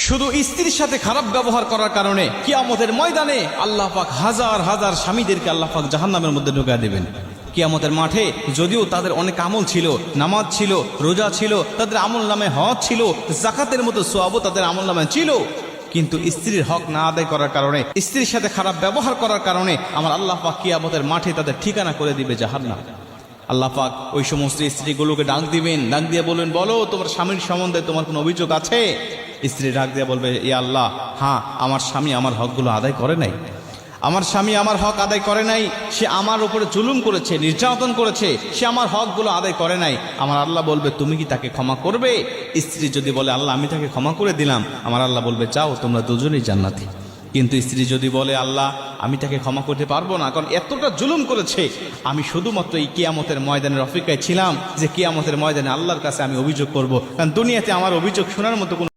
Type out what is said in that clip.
শুধু স্ত্রীর সাথে খারাপ ব্যবহার করার কারণে কিয়ামতের ময়দানে আল্লাহ পাক হাজার হাজার স্বামীদেরকে আল্লাহ পাক জাহান্নামের মধ্যে ঢুকিয়ে দেবেন। কিয়ামতের মাঠে যদিও তাদের অনেক আমল ছিল, নামাজ ছিল, রোজা ছিল, তাদের আমল নামে হজ ছিল, যাকাতের মতো সওয়াবও তাদের আমল নামে ছিল, কিন্তু স্ত্রীর হক না আদায় করার কারণে, স্ত্রীর সাথে খারাপ ব্যবহার করার কারণে আমার আল্লাহ পাক কিয়ামতের মাঠে তাদের ঠিকানা করে দিবে জাহান্নাম। আল্লাহ পাক ওই সমস্ত স্ত্রীগুলোকে ডাক দিবেন, ডাক দিয়ে বলবেন, বলো তোমার স্বামীর সম্বন্ধে তোমার কোনো অভিযোগ আছে? স্ত্রী ডাক দিয়ে বলবে, ইয়া আল্লাহ, হ্যাঁ, আমার স্বামী আমার হকগুলো আদায় করে নাই, আমার স্বামী আমার হক আদায় করে নাই, সে আমার উপরে জুলুম করেছে, নির্যাতন করেছে, সে আমার হকগুলো আদায় করে নাই। আমার আল্লাহ বলবে, তুমি কি তাকে ক্ষমা করবে? স্ত্রী যদি বলে, আল্লাহ আমি তাকে ক্ষমা করে দিলাম, আমার আল্লাহ বলবে, যাও তোমরা দুজনেই জান্নাতি। কিন্তু স্ত্রী যদি বলে, আল্লাহ আমি তাকে ক্ষমা করতে পারবো না, কারণ এতটা জুলুম করেছে, আমি শুধুমাত্র এই কিয়ামতের ময়দানের অপেক্ষায় ছিলাম যে কিয়ামতের ময়দানে আল্লাহর কাছে আমি অভিযোগ করব, কারণ দুনিয়াতে আমার অভিযোগ শোনার মতো কোনো